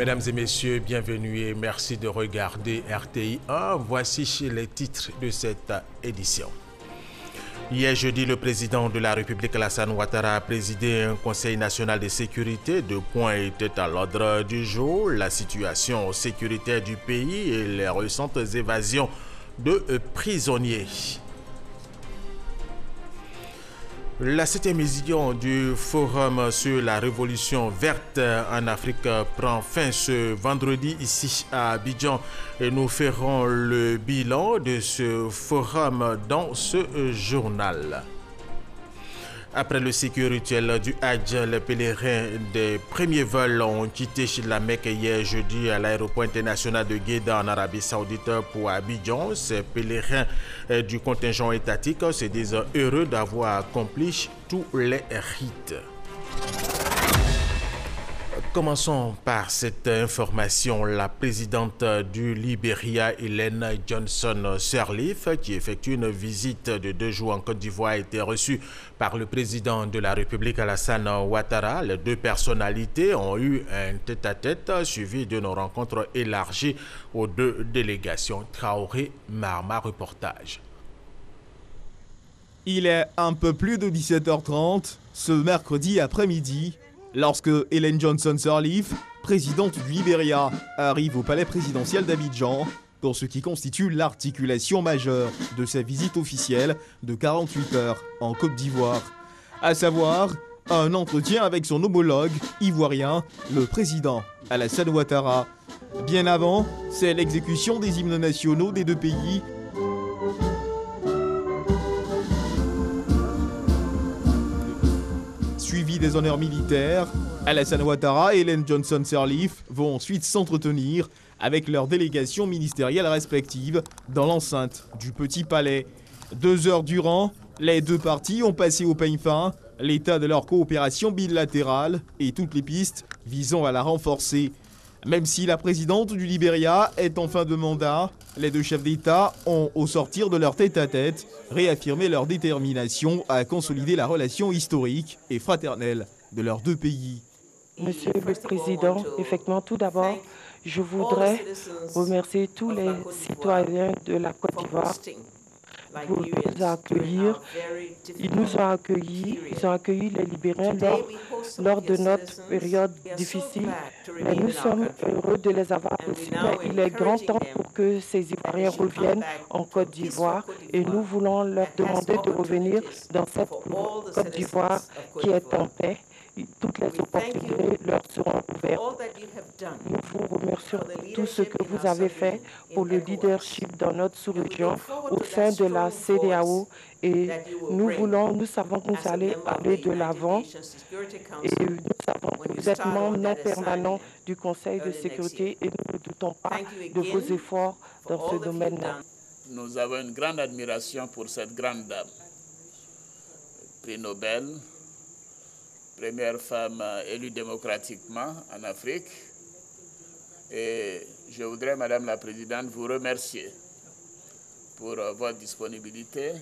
Mesdames et messieurs, bienvenue et merci de regarder RTI 1. Voici les titres de cette édition. Hier jeudi, le président de la République Alassane Ouattara a présidé un conseil national de sécurité. 2 points étaient à l'ordre du jour, la situation sécuritaire du pays et les récentes évasions de prisonniers. La 7e édition du Forum sur la Révolution verte en Afrique prend fin ce vendredi ici à Abidjan et nous ferons le bilan de ce forum dans ce journal. Après le sécuritaire du Hajj, les pèlerins des premiers vols ont quitté la Mecque hier jeudi à l'aéroport international de Guéda en Arabie Saoudite pour Abidjan. Ces pèlerins du contingent étatique se disent heureux d'avoir accompli tous les rites. Commençons par cette information. La présidente du Libéria, Ellen Johnson Sirleaf, qui effectue une visite de 2 jours en Côte d'Ivoire, a été reçue par le président de la République Alassane Ouattara. Les 2 personnalités ont eu un tête-à-tête suivi d'une rencontre élargie aux 2 délégations. Traoré Marma, reportage. Il est un peu plus de 17h30 ce mercredi après-midi lorsque Ellen Johnson Sirleaf, présidente du Libéria, arrive au palais présidentiel d'Abidjan pour ce qui constitue l'articulation majeure de sa visite officielle de 48 heures en Côte d'Ivoire, à savoir un entretien avec son homologue ivoirien, le président Alassane Ouattara. Bien avant, c'est l'exécution des hymnes nationaux des 2 pays. Suivi des honneurs militaires, Alassane Ouattara et Ellen Johnson Sirleaf vont ensuite s'entretenir avec leurs délégations ministérielles respectives dans l'enceinte du Petit Palais. 2 heures durant, les 2 parties ont passé au peigne fin l'état de leur coopération bilatérale et toutes les pistes visant à la renforcer. Même si la présidente du Libéria est en fin de mandat, les 2 chefs d'État ont, au sortir de leur tête-à-tête, réaffirmé leur détermination à consolider la relation historique et fraternelle de leurs 2 pays. Monsieur le Président, effectivement, tout d'abord, je voudrais remercier tous les citoyens de la Côte d'Ivoire pour nous accueillir. Ils nous ont accueillis, ils ont accueilli les Libériens lors de notre période difficile. Mais nous sommes heureux de les avoir reçus. Il est grand temps pour que ces Ivoiriens reviennent en Côte d'Ivoire et nous voulons leur demander de revenir dans cette Côte d'Ivoire qui est en paix. Toutes les opportunités leur seront ouvertes. Nous vous remercions pour tout ce que vous avez fait pour le leadership dans notre sous-région au sein de la CEDEAO et nous savons que vous allez aller de l'avant et nous savons que vous êtes membre non permanent du Conseil de sécurité et nous ne doutons pas de vos efforts dans ce domaine-là. Nous avons une grande admiration pour cette grande dame, prix Nobel, première femme élue démocratiquement en Afrique. Et je voudrais, Madame la Présidente, vous remercier pour votre disponibilité,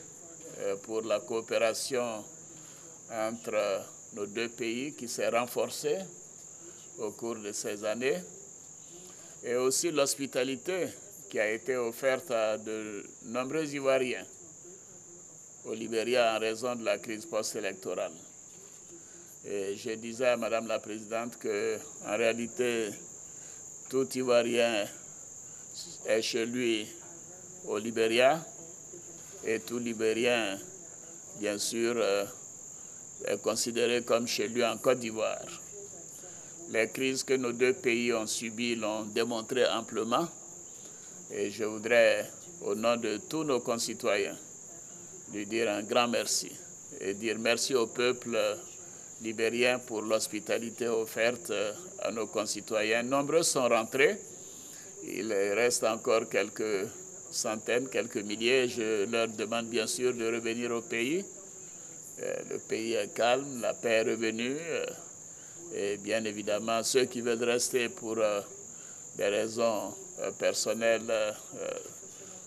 pour la coopération entre nos 2 pays qui s'est renforcée au cours de ces années, et aussi l'hospitalité qui a été offerte à de nombreux Ivoiriens au Libéria en raison de la crise post-électorale. Et je disais à Madame la Présidente qu'en réalité, tout Ivoirien est chez lui au Libéria et tout Libérien, bien sûr, est considéré comme chez lui en Côte d'Ivoire. Les crises que nos 2 pays ont subies l'ont démontré amplement et je voudrais, au nom de tous nos concitoyens, lui dire un grand merci et dire merci au peuple libérien pour l'hospitalité offerte à nos concitoyens. Nombreux sont rentrés. Il reste encore quelques centaines, quelques milliers. Je leur demande bien sûr de revenir au pays. Le pays est calme, la paix est revenue. Et bien évidemment, ceux qui veulent rester pour des raisons personnelles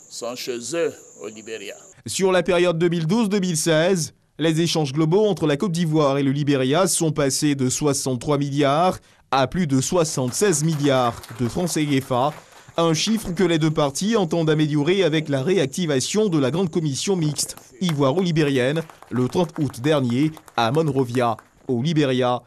sont chez eux au Libéria. Sur la période 2012-2016, les échanges globaux entre la Côte d'Ivoire et le Libéria sont passés de 63 milliards à plus de 76 milliards de francs CFA, un chiffre que les deux parties entendent améliorer avec la réactivation de la grande commission mixte ivoiro-libérienne le 30 août dernier à Monrovia, au Libéria.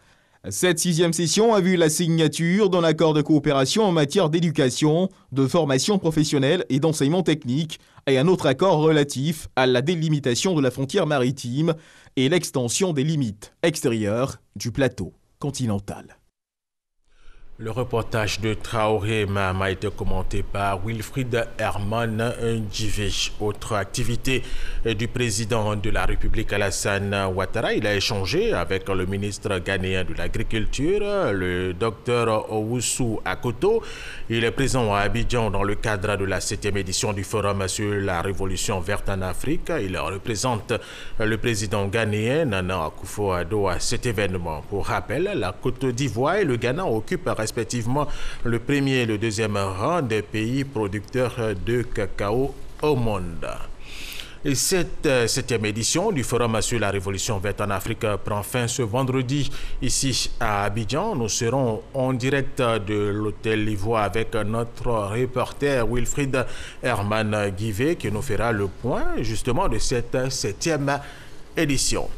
Cette 6e session a vu la signature d'un accord de coopération en matière d'éducation, de formation professionnelle et d'enseignement technique, et un autre accord relatif à la délimitation de la frontière maritime et l'extension des limites extérieures du plateau continental. Le reportage de Traoré Mam a été commenté par Wilfried Herman Djivé. Autre activité du président de la République Alassane Ouattara, il a échangé avec le ministre ghanéen de l'Agriculture, le docteur Owusu Akoto. Il est présent à Abidjan dans le cadre de la 7e édition du Forum sur la Révolution verte en Afrique. Il représente le président ghanéen Nana Akufo-Addo à cet événement. Pour rappel, la Côte d'Ivoire et le Ghana occupent respectivement le premier et le deuxième rang des pays producteurs de cacao au monde. Et cette 7e édition du Forum sur la Révolution verte en Afrique prend fin ce vendredi ici à Abidjan. Nous serons en direct de l'hôtel Ivoire avec notre reporter Wilfried Herman Djivé qui nous fera le point justement de cette 7e édition.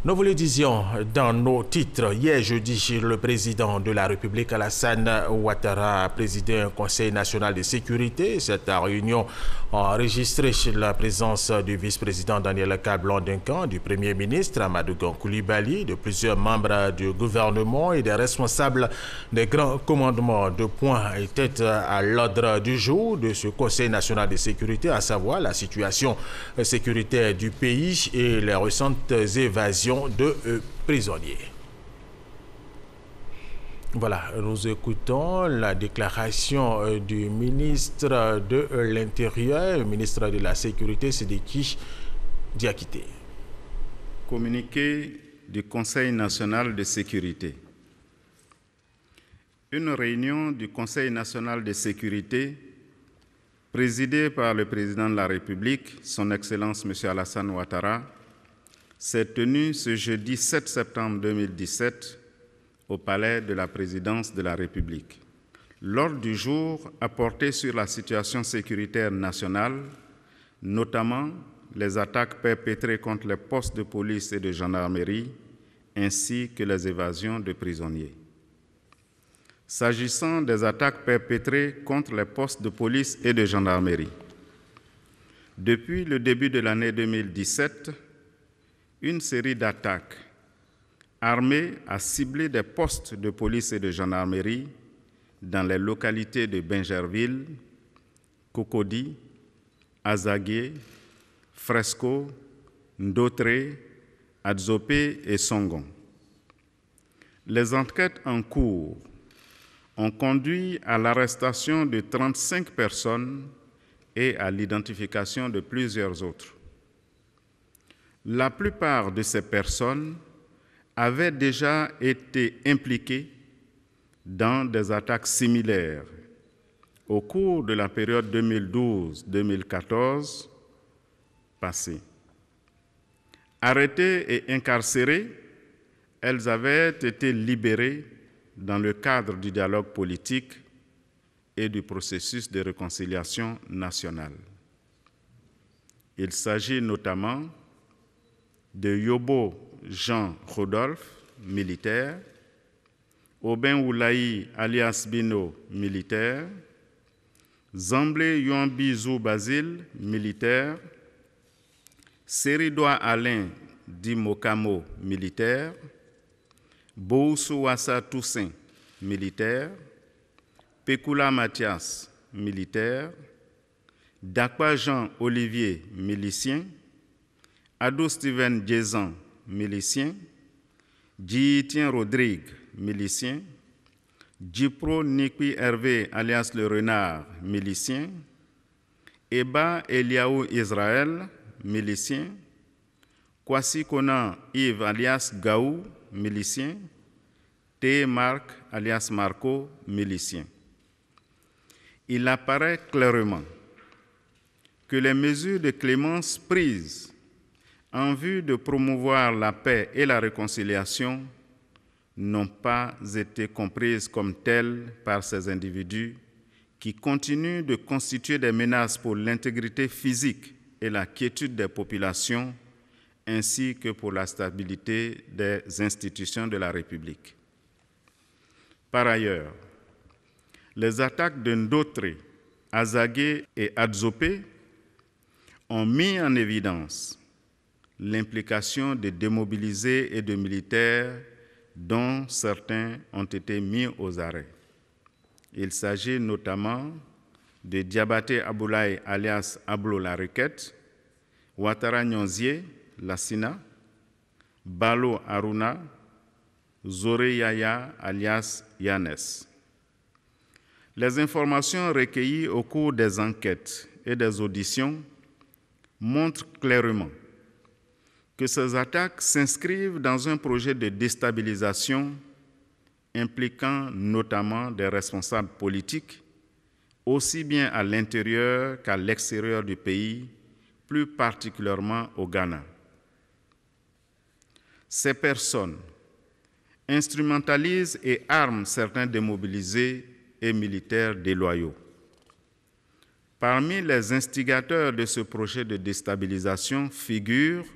Nous vous le disions dans nos titres, hier jeudi, le président de la République Alassane Ouattara a présidé un conseil national de sécurité. Cette réunion a enregistré la présence du vice-président Daniel Kablan-Duncan, du premier ministre Amadou Koulibaly, de plusieurs membres du gouvernement et des responsables des grands commandements. Deux points étaient à l'ordre du jour de ce conseil national de sécurité, à savoir la situation sécuritaire du pays et les récentes évasions de prisonniers. Voilà, nous écoutons la déclaration du ministre de l'Intérieur, le ministre de la Sécurité, Sidiki Diakité. Communiqué du Conseil national de sécurité. Une réunion du Conseil national de sécurité présidée par le président de la République, son Excellence M. Alassane Ouattara, s'est tenue ce jeudi 7 septembre 2017 au Palais de la Présidence de la République. L'ordre du jour a porté sur la situation sécuritaire nationale, notamment les attaques perpétrées contre les postes de police et de gendarmerie, ainsi que les évasions de prisonniers. S'agissant des attaques perpétrées contre les postes de police et de gendarmerie, depuis le début de l'année 2017, une série d'attaques armées a ciblé des postes de police et de gendarmerie dans les localités de Bingerville, Cocody, Azagué, Fresco, Ndotré, Adzopé et Songon. Les enquêtes en cours ont conduit à l'arrestation de 35 personnes et à l'identification de plusieurs autres. La plupart de ces personnes avaient déjà été impliquées dans des attaques similaires au cours de la période 2012-2014 passée. Arrêtées et incarcérées, elles avaient été libérées dans le cadre du dialogue politique et du processus de réconciliation nationale. Il s'agit notamment de Yobo Jean Rodolphe, militaire, Aubin Oulaï alias Bino, militaire, Zamblé Yuambizou Basile, militaire, Seridoa Alain Di Mokamo, militaire, Boussou Wassa Toussaint, militaire, Pekula Mathias, militaire, Dakwa Jean Olivier, milicien, Ado Steven Djezan, milicien, Djitien Rodrigue, milicien, Djipro Nikwi Hervé alias Le Renard, milicien, Eba Eliaou Israël, milicien, Kwasi Konan Yves alias Gaou, milicien, T. Marc alias Marco, milicien. Il apparaît clairement que les mesures de clémence prises en vue de promouvoir la paix et la réconciliation n'ont pas été comprises comme telles par ces individus qui continuent de constituer des menaces pour l'intégrité physique et la quiétude des populations, ainsi que pour la stabilité des institutions de la République. Par ailleurs, les attaques de Ndotré, Azagué et Adzopé ont mis en évidence l'implication de démobilisés et de militaires dont certains ont été mis aux arrêts. Il s'agit notamment de Diabaté Aboulaye alias Ablo la Requête, Ouattara Nyonzié Lassina, Balo Aruna, Zoré Yaya alias Yanes. Les informations recueillies au cours des enquêtes et des auditions montrent clairement que ces attaques s'inscrivent dans un projet de déstabilisation impliquant notamment des responsables politiques, aussi bien à l'intérieur qu'à l'extérieur du pays, plus particulièrement au Ghana. Ces personnes instrumentalisent et arment certains démobilisés et militaires déloyaux. Parmi les instigateurs de ce projet de déstabilisation figurent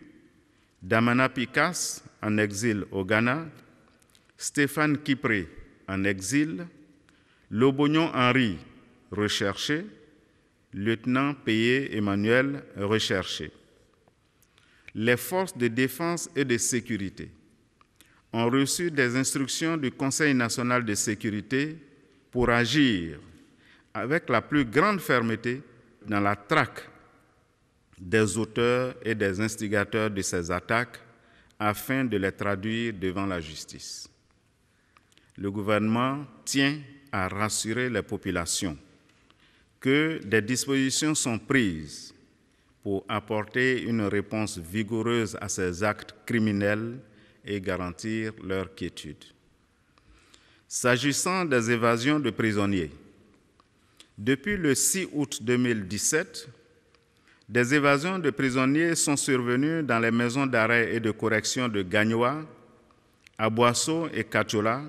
Damana Picasse, en exil au Ghana, Stéphane Kipré, en exil, Lobognon Henri, recherché, lieutenant payé Emmanuel, recherché. Les forces de défense et de sécurité ont reçu des instructions du Conseil national de sécurité pour agir avec la plus grande fermeté dans la traque des auteurs et des instigateurs de ces attaques afin de les traduire devant la justice. Le gouvernement tient à rassurer les populations que des dispositions sont prises pour apporter une réponse vigoureuse à ces actes criminels et garantir leur quiétude. S'agissant des évasions de prisonniers, depuis le 6 août 2017, des évasions de prisonniers sont survenues dans les maisons d'arrêt et de correction de Gagnoa, Aboasso et Kachola,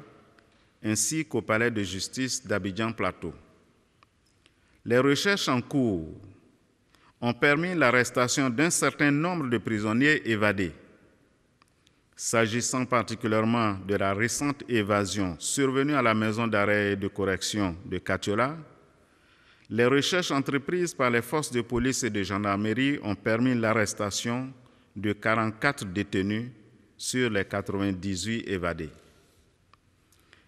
ainsi qu'au palais de justice d'Abidjan-Plateau. Les recherches en cours ont permis l'arrestation d'un certain nombre de prisonniers évadés. S'agissant particulièrement de la récente évasion survenue à la maison d'arrêt et de correction de Kachola, les recherches entreprises par les forces de police et de gendarmerie ont permis l'arrestation de 44 détenus sur les 98 évadés.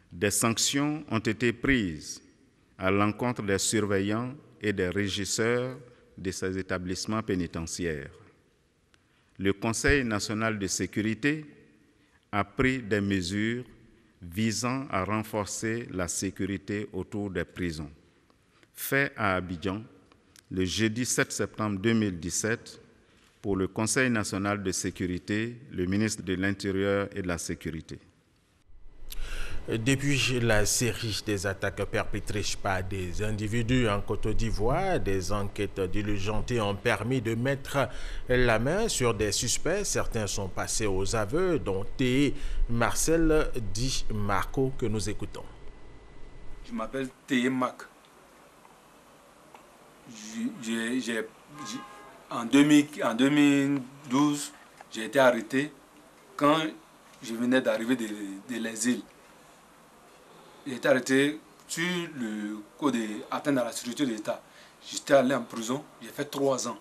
Des sanctions ont été prises à l'encontre des surveillants et des régisseurs de ces établissements pénitentiaires. Le Conseil national de sécurité a pris des mesures visant à renforcer la sécurité autour des prisons. Fait à Abidjan le jeudi 7 septembre 2017 pour le Conseil national de sécurité, le ministre de l'Intérieur et de la Sécurité. Depuis la série des attaques perpétrées par des individus en Côte d'Ivoire, des enquêtes diligentées ont permis de mettre la main sur des suspects. Certains sont passés aux aveux, dont Théé Marcel dit Marco, que nous écoutons. Je m'appelle Théé Mac. En 2012, j'ai été arrêté quand je venais d'arriver de l'exil. J'ai été arrêté sur le coup d'atteinte à la sécurité de l'État. J'étais allé en prison, j'ai fait 3 ans.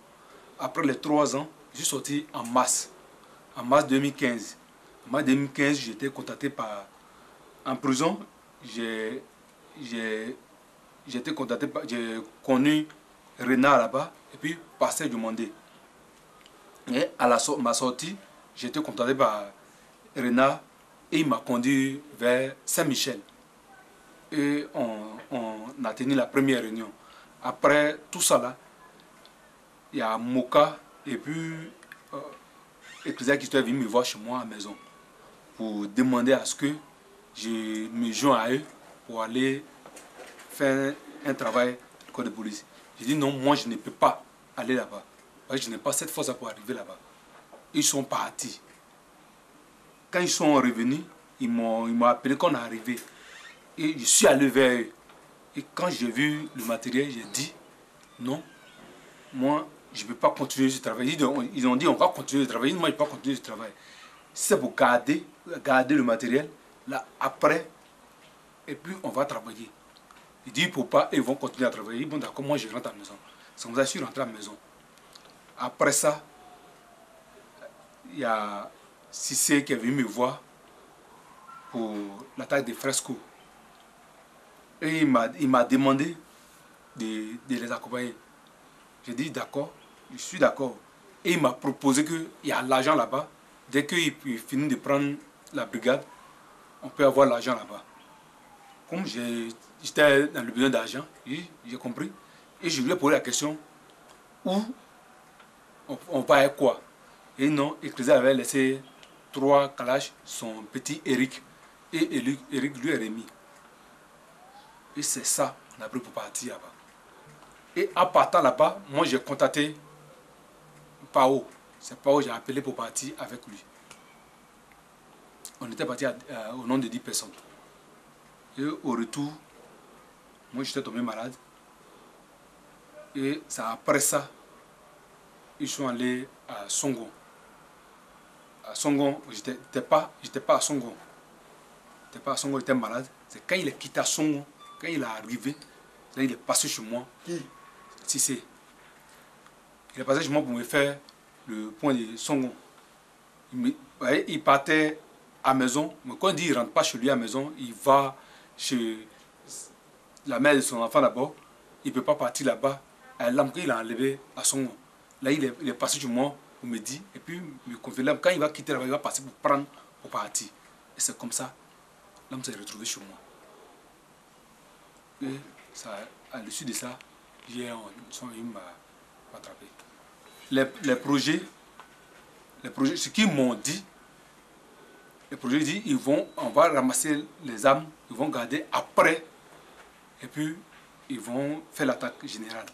Après les 3 ans, je suis sorti en mars 2015. En mars 2015, j'ai été contacté par... En prison, j'ai connu Renard là-bas et puis Pasteur Dumondé. Et à ma sortie, j'ai été contacté par Renard et il m'a conduit vers Saint-Michel. Et on a tenu la première réunion. Après tout ça là, il y a Moka et puis Ecclésia qui sont venus me voir chez moi à la maison pour demander à ce que je me joigne à eux pour aller faire un travail de corps de police. J'ai dit non, moi je ne peux pas aller là-bas. Parce que je n'ai pas cette force pour arriver là-bas. Ils sont partis. Quand ils sont revenus, ils m'ont appelé quand on est arrivé. Et je suis allé vers eux. Et quand j'ai vu le matériel, j'ai dit, non, moi, je ne peux pas continuer ce travail. Ils ont dit, on va continuer le travail. Moi, je ne peux pas continuer ce travail. C'est pour garder le matériel, là, après, et puis on va travailler. Il dit, il ne faut pas, et ils vont continuer à travailler. Bon, d'accord, moi, je rentre à la maison. C'est comme ça, je suis rentré à la maison. Après ça, il y a Cissé qui est venu me voir pour l'attaque des frescos. Et il m'a demandé de les accompagner. J'ai dit d'accord, je suis d'accord. Et il m'a proposé qu'il y a l'argent là-bas. Dès qu'il finit de prendre la brigade, on peut avoir l'argent là-bas. Comme j'étais dans le besoin d'argent, j'ai compris. Et je lui ai posé la question, où on va avec quoi? Et non, Écrasé avait laissé 3 calaches, son petit Eric. Et Eric lui a remis. Et c'est ça, on a pris pour partir là-bas. Et en partant là-bas, moi j'ai contacté Pao. C'est Pao, j'ai appelé pour partir avec lui. On était parti au nom de 10 personnes. Et au retour, moi j'étais tombé malade. Et c'est après ça, ils sont allés à Songo. À Songo, j'étais pas à Songo. J'étais pas à Songo, j'étais malade. C'est quand il est quitté à Songo, quand il est arrivé, là, il est passé chez moi. Qui? Cissé. Il est passé chez moi pour me faire le point de Songo. Il partait à la maison, mais quand il dit qu'il ne rentre pas chez lui à la maison, il va chez la mère de son enfant d'abord. Il ne peut pas partir là-bas. L'âme qu'il a enlevé à Songo. Là, il est passé chez moi pour me dire, et puis me confier l'âme. Quand il va quitter là-bas, il va passer pour prendre, pour partir. Et c'est comme ça, l'âme s'est retrouvé chez moi. Et ça, à l'issue de ça, hier, il m'a attrapé. Les projets, ce qu'ils m'ont dit, les projets disent, on va ramasser les armes, ils vont garder après, et puis ils vont faire l'attaque générale.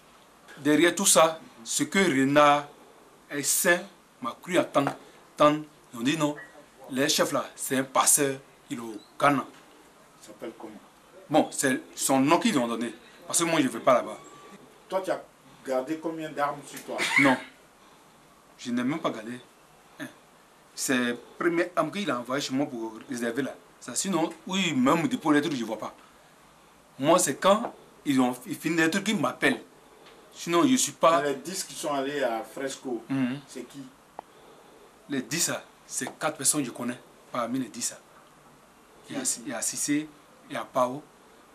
Derrière tout ça, ce que Renard est saint m'a cru attendre. Ils ont dit non, les chefs là, c'est un passeur, il est au Ghana. Il s'appelle comment? Bon, c'est son nom qu'ils ont donné, parce que moi je ne vais pas là-bas. Toi, tu as gardé combien d'armes sur toi? Non, je n'ai même pas gardé. C'est le premier arme qu'il a envoyé chez moi pour réserver là. Ça, sinon, oui, même des trucs, je ne vois pas. Moi, c'est quand ils finissent des trucs qu'ils m'appellent. Sinon, je ne suis pas... Les 10 qui sont allés à Fresco, c'est qui? Les 10, c'est 4 personnes que je connais parmi les 10. Il y a Cissé, il y a Pao,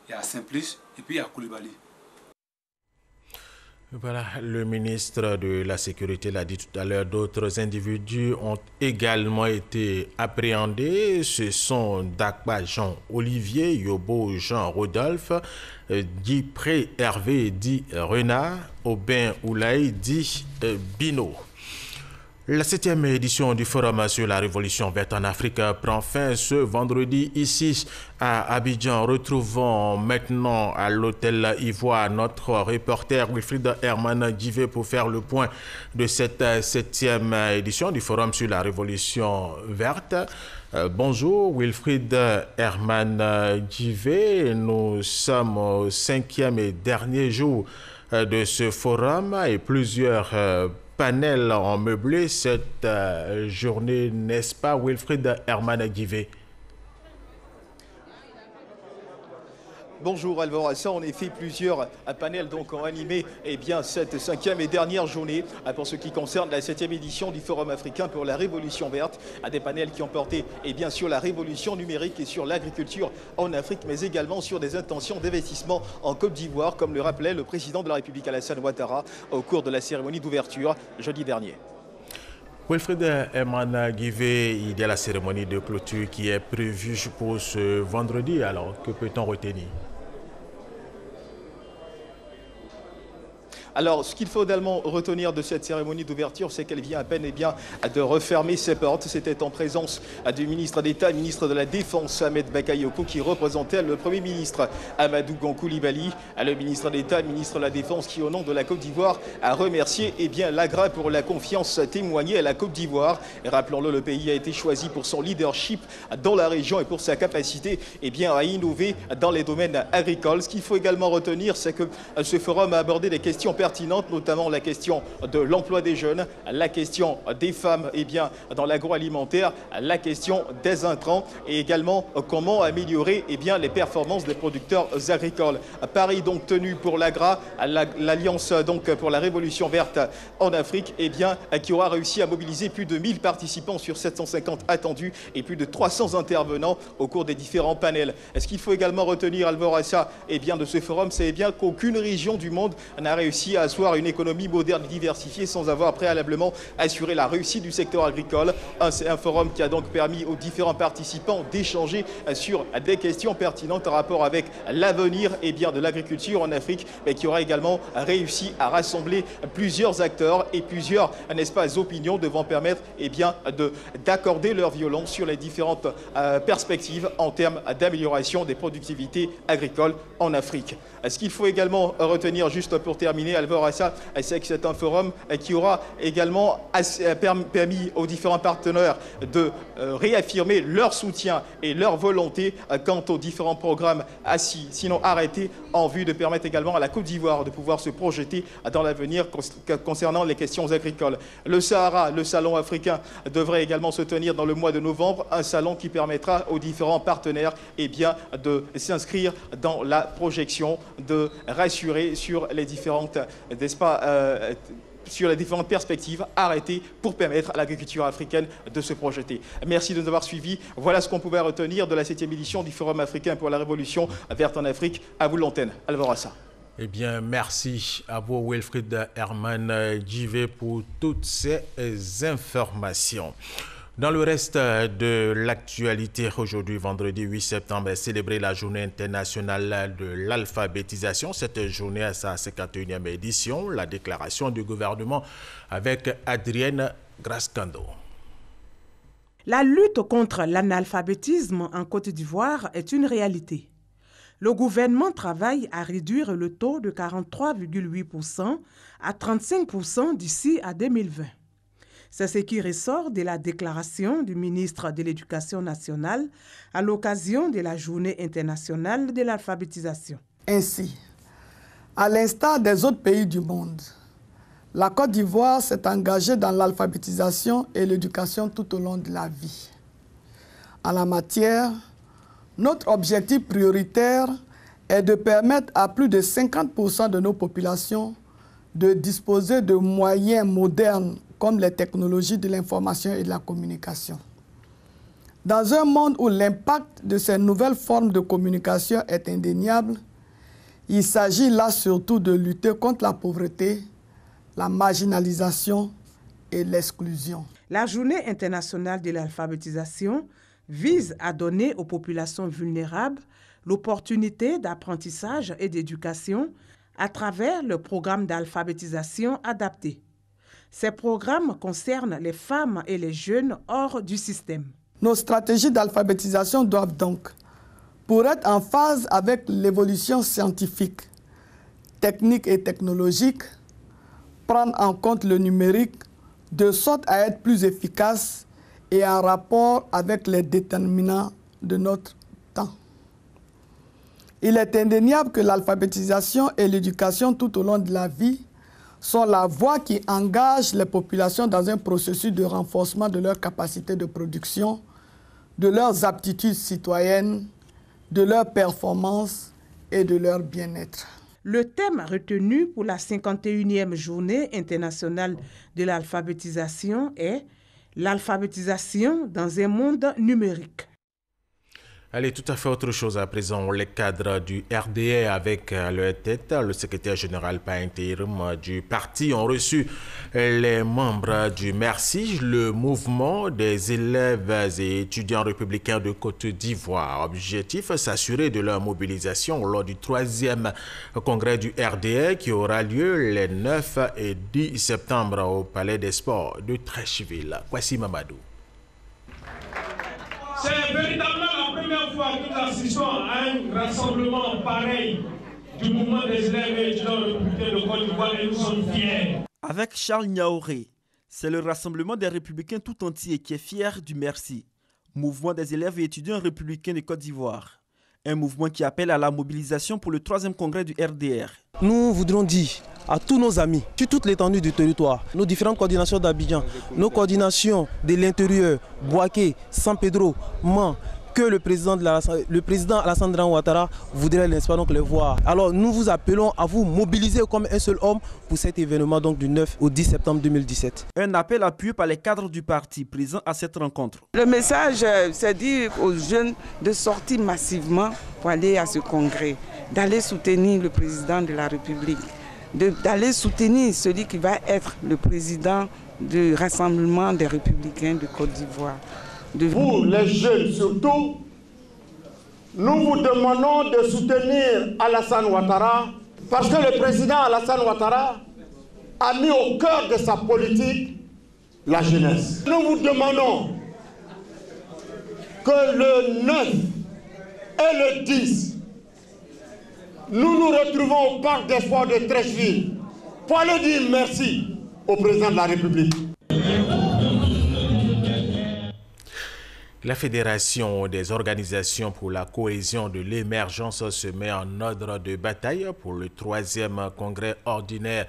il y a Simplice et puis il y a Koulibaly. Voilà, le ministre de la Sécurité l'a dit tout à l'heure, d'autres individus ont également été appréhendés. Ce sont Dakba Jean-Olivier, Yobo Jean-Rodolphe, Dipré Hervé dit Renard, Aubin Oulaï dit Bino. La 7e édition du Forum sur la Révolution verte en Afrique prend fin ce vendredi ici à Abidjan. Retrouvons maintenant à l'hôtel Ivoire notre reporter Wilfried Herman Djivé pour faire le point de cette 7e édition du Forum sur la Révolution verte. Bonjour Wilfried Herman Djivé, nous sommes au 5e et dernier jour de ce forum et plusieurs panels ont meublé cette journée, n'est-ce pas Wilfried Herman Djivé? Bonjour Alvorassa, en effet plusieurs panels donc ont animé cette 5e et dernière journée pour ce qui concerne la 7e édition du Forum africain pour la Révolution verte. Des panels qui ont porté sur la révolution numérique et sur l'agriculture en Afrique, mais également sur des intentions d'investissement en Côte d'Ivoire, comme le rappelait le président de la République Alassane Ouattara au cours de la cérémonie d'ouverture jeudi dernier. Wilfried Herman Djivé, il y a la cérémonie de clôture qui est prévue pour ce vendredi, alors que peut-on retenir? Alors, ce qu'il faut également retenir de cette cérémonie d'ouverture, c'est qu'elle vient à peine de refermer ses portes. C'était en présence du ministre d'État, ministre de la Défense, Ahmed Bakayoko, qui représentait le Premier ministre Amadou Gon Coulibaly, le ministre d'État, ministre de la Défense, qui au nom de la Côte d'Ivoire a remercié l'AGRA pour la confiance témoignée à la Côte d'Ivoire. Rappelons-le, le pays a été choisi pour son leadership dans la région et pour sa capacité à innover dans les domaines agricoles. Ce qu'il faut également retenir, c'est que ce forum a abordé des questions pertinentes, notamment la question de l'emploi des jeunes, la question des femmes dans l'agroalimentaire, la question des intrants et également comment améliorer les performances des producteurs agricoles. Paris donc tenu pour l'AGRA, l'Alliance donc pour la Révolution verte en Afrique, qui aura réussi à mobiliser plus de 1000 participants sur 750 attendus et plus de 300 intervenants au cours des différents panels. Ce qu'il faut également retenir, Alvorassa, de ce forum, c'est qu'aucune région du monde n'a réussi à asseoir une économie moderne et diversifiée sans avoir préalablement assuré la réussite du secteur agricole. C'est un forum qui a donc permis aux différents participants d'échanger sur des questions pertinentes en rapport avec l'avenir de l'agriculture en Afrique, mais qui aura également réussi à rassembler plusieurs acteurs et plusieurs, opinions devant permettre d'accorder leur violon sur les différentes perspectives en termes d'amélioration des productivités agricoles en Afrique. Ce qu'il faut également retenir, juste pour terminer, Alvorassa, c'est que c'est un forum qui aura également permis aux différents partenaires de réaffirmer leur soutien et leur volonté quant aux différents programmes assis, sinon arrêtés, en vue de permettre également à la Côte d'Ivoire de pouvoir se projeter dans l'avenir concernant les questions agricoles. Le Sahara, le salon africain, devrait également se tenir dans le mois de novembre, un salon qui permettra aux différents partenaires de s'inscrire dans la projection, de rassurer sur les différentes, sur les différentes perspectives arrêtées pour permettre à l'agriculture africaine de se projeter. Merci de nous avoir suivis. Voilà ce qu'on pouvait retenir de la 7e édition du Forum africain pour la Révolution verte en Afrique. À vous l'antenne. Alvorassa. Merci à vous, Wilfried Herman Djivé, pour toutes ces informations. Dans le reste de l'actualité, aujourd'hui, vendredi 8 septembre, est célébrée la journée internationale de l'alphabétisation. Cette journée a sa 51e édition. La déclaration du gouvernement avec Adrienne Grascando. La lutte contre l'analphabétisme en Côte d'Ivoire est une réalité. Le gouvernement travaille à réduire le taux de 43,8% à 35% d'ici à 2020. C'est ce qui ressort de la déclaration du ministre de l'Éducation nationale à l'occasion de la Journée internationale de l'alphabétisation. Ainsi, à l'instar des autres pays du monde, la Côte d'Ivoire s'est engagée dans l'alphabétisation et l'éducation tout au long de la vie. En la matière, notre objectif prioritaire est de permettre à plus de 50% de nos populations de disposer de moyens modernes comme les technologies de l'information et de la communication. Dans un monde où l'impact de ces nouvelles formes de communication est indéniable, il s'agit là surtout de lutter contre la pauvreté, la marginalisation et l'exclusion. La Journée internationale de l'alphabétisation vise à donner aux populations vulnérables l'opportunité d'apprentissage et d'éducation à travers le programme d'alphabétisation adapté. Ces programmes concernent les femmes et les jeunes hors du système. Nos stratégies d'alphabétisation doivent donc, pour être en phase avec l'évolution scientifique, technique et technologique, prendre en compte le numérique de sorte à être plus efficaces et en rapport avec les déterminants de notre temps. Il est indéniable que l'alphabétisation et l'éducation tout au long de la vie sont la voie qui engage les populations dans un processus de renforcement de leurs capacités de production, de leurs aptitudes citoyennes, de leurs performances et de leur bien-être. Le thème retenu pour la 51e journée internationale de l'alphabétisation est « L'alphabétisation dans un monde numérique ». Allez, tout à fait autre chose à présent. Les cadres du RDA avec leur tête, le secrétaire général par intérim du parti ont reçu les membres du MERSI, le mouvement des élèves et étudiants républicains de Côte d'Ivoire. Objectif, s'assurer de leur mobilisation lors du 3e congrès du RDA qui aura lieu les 9 et 10 septembre au Palais des Sports de Treichville. Kwasi Mamadou. C'est véritablement la première fois que nous assistons à un rassemblement pareil du mouvement des élèves et étudiants républicains de Côte d'Ivoire et nous sommes fiers. Avec Charles Niaoré, c'est le rassemblement des républicains tout entier qui est fier du MERSI, mouvement des élèves et étudiants républicains de Côte d'Ivoire. Un mouvement qui appelle à la mobilisation pour le 3e congrès du RDR. Nous voudrons dire à tous nos amis, sur toute l'étendue du territoire, nos différentes coordinations d'Abidjan, nos coordinations de l'intérieur, Boaké, San Pedro, Man, que le président Alassane Ouattara voudrait, n'est-ce pas, donc les voir. Alors nous vous appelons à vous mobiliser comme un seul homme pour cet événement donc du 9 au 10 septembre 2017. Un appel appuyé par les cadres du parti présents à cette rencontre. Le message, c'est dire aux jeunes de sortir massivement pour aller à ce congrès, d'aller soutenir le président de la République, d'aller soutenir celui qui va être le président du Rassemblement des Républicains de Côte d'Ivoire. Vous, les jeunes surtout, nous vous demandons de soutenir Alassane Ouattara parce que le président Alassane Ouattara a mis au cœur de sa politique la jeunesse. Nous vous demandons que le 9 et le 10, nous nous retrouvons au Parc des Sports de Treichville pour aller dire merci au président de la République. La Fédération des organisations pour la cohésion de l'émergence se met en ordre de bataille pour le 3e congrès ordinaire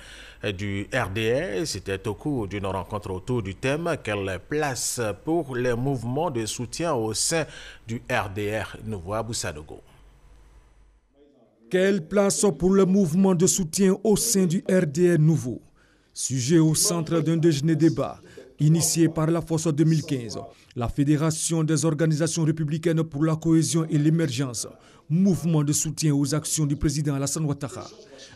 du RDR. C'était au cours d'une rencontre autour du thème « Quelle place pour les mouvements de soutien au sein du RDR ?» Nouveau à Boussadogo. Quelle place pour le mouvement de soutien au sein du RDR nouveau? Sujet au centre d'un déjeuner débat initié par la Force 2015, la Fédération des organisations républicaines pour la cohésion et l'émergence, mouvement de soutien aux actions du président Alassane Ouattara.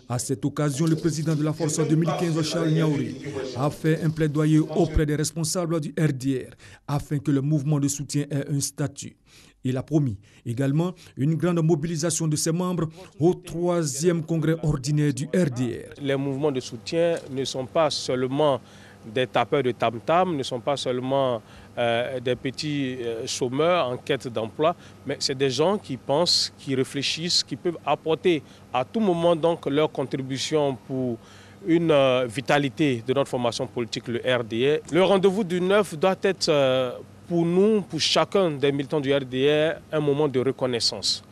À cette occasion, le président de la Force 2015, Charles Niaoré, a fait un plaidoyer auprès des responsables du RDR afin que le mouvement de soutien ait un statut. Il a promis également une grande mobilisation de ses membres au 3e congrès ordinaire du RDR. Les mouvements de soutien ne sont pas seulement des tapeurs de tam-tam, ne sont pas seulement des petits chômeurs en quête d'emploi, mais c'est des gens qui pensent, qui réfléchissent, qui peuvent apporter à tout moment donc leur contribution pour une vitalité de notre formation politique, le RDR. Le rendez-vous du 9 doit être pour nous, pour chacun des militants du RDR, un moment de reconnaissance.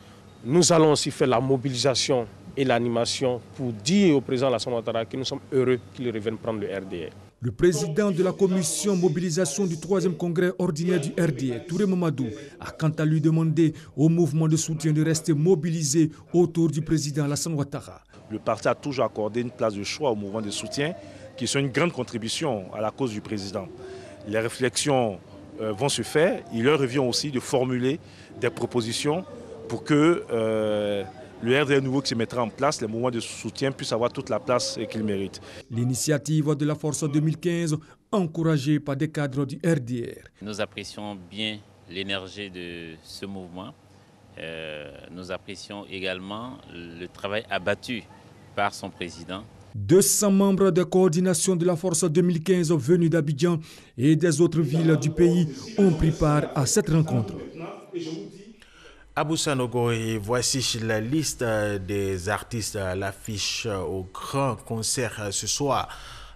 Nous allons aussi faire la mobilisation et l'animation pour dire au président Alassane Ouattara que nous sommes heureux qu'il revienne prendre le RDR. Le président de la commission mobilisation du 3e congrès ordinaire du RDR, Touré Mamadou, a quant à lui demandé au mouvement de soutien de rester mobilisé autour du président Alassane Ouattara. Le parti a toujours accordé une place de choix au mouvement de soutien qui sont une grande contribution à la cause du président. Les réflexions vont se faire. Il leur revient aussi de formuler des propositions pour que le RDR nouveau qui se mettra en place, les mouvements de soutien puissent avoir toute la place qu'ils méritent. L'initiative de la Force 2015, encouragée par des cadres du RDR. Nous apprécions bien l'énergie de ce mouvement. Nous apprécions également le travail abattu par son président. 200 membres de coordination de la Force 2015 venus d'Abidjan et des autres villes du pays ont pris part à cette rencontre. À Boussadogo, et voici la liste des artistes à l'affiche au grand concert ce soir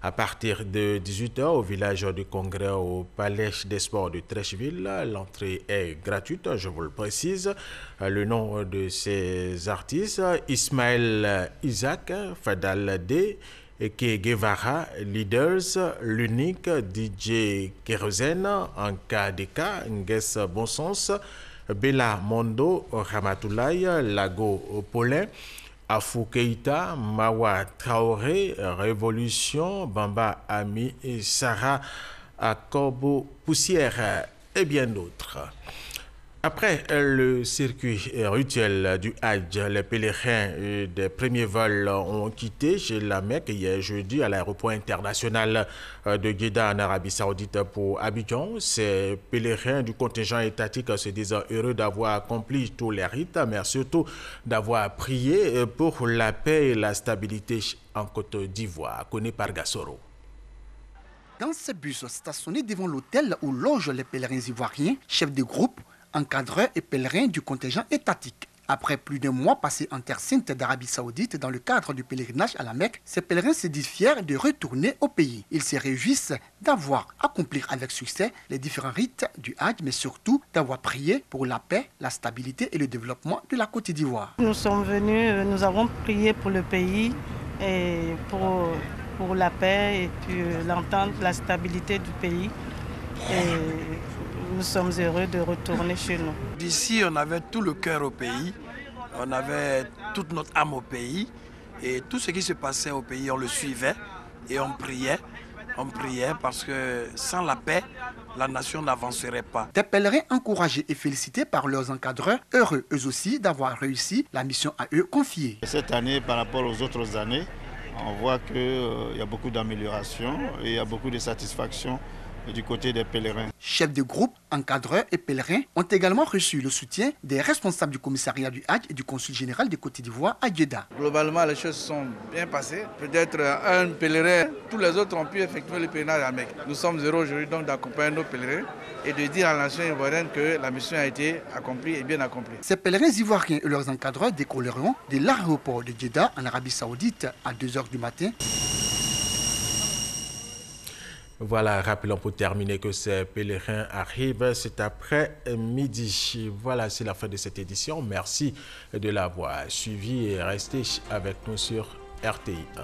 à partir de 18 h au village du Congrès au Palais des Sports de Treichville. L'entrée est gratuite, je vous le précise. Le nom de ces artistes, Ismaël Isaac, Fadal D, Eke Guevara, Leaders, l'unique, DJ Kérosène, Anka Deka, Ngues Bonsens, Bella Mondo, Ramatoulaye, Lago Paulin, Afou Keïta, Mawa Traoré, Révolution, Bamba Ami, Sarah Akobo Poussière et bien d'autres. Après le circuit rituel du Hajj, les pèlerins des premiers vols ont quitté la Mecque hier jeudi à l'aéroport international de Jeddah en Arabie Saoudite pour Abidjan. Ces pèlerins du contingent étatique se disent heureux d'avoir accompli tous les rites, mais surtout d'avoir prié pour la paix et la stabilité en Côte d'Ivoire. Connu par Gassoro. Dans ces bus stationnés devant l'hôtel où logent les pèlerins ivoiriens, chefs de groupe, encadreurs et pèlerins du contingent étatique. Après plus d'un mois passé en terre sainte d'Arabie Saoudite dans le cadre du pèlerinage à la Mecque, ces pèlerins se disent fiers de retourner au pays. Ils se réjouissent d'avoir accompli avec succès les différents rites du Hajj, mais surtout d'avoir prié pour la paix, la stabilité et le développement de la Côte d'Ivoire. Nous sommes venus, nous avons prié pour le pays et pour la paix et puis l'entente, la stabilité du pays. Et nous sommes heureux de retourner chez nous. D'ici, on avait tout le cœur au pays, on avait toute notre âme au pays et tout ce qui se passait au pays, on le suivait et on priait. On priait parce que sans la paix, la nation n'avancerait pas. Des pèlerins encouragés et félicités par leurs encadreurs, heureux eux aussi d'avoir réussi la mission à eux confiée. Cette année, par rapport aux autres années, on voit qu'il y a beaucoup d'améliorations et il y a beaucoup de satisfaction du côté des pèlerins. Chefs de groupe, encadreurs et pèlerins ont également reçu le soutien des responsables du commissariat du Hajj et du consul général de Côte d'Ivoire à Jeddah. Globalement, les choses sont bien passées. Peut-être un pèlerin, tous les autres ont pu effectuer le pèlerinage à Mecque. Nous sommes heureux aujourd'hui donc d'accompagner nos pèlerins et de dire à la nation ivoirienne que la mission a été accomplie et bien accomplie. Ces pèlerins ivoiriens et leurs encadreurs décolleront de l'aéroport de Jeddah en Arabie Saoudite à 2 h du matin. Voilà, rappelons pour terminer que ces pèlerins arrivent cet après-midi. Voilà, c'est la fin de cette édition. Merci de l'avoir suivi et restez avec nous sur RTI 1.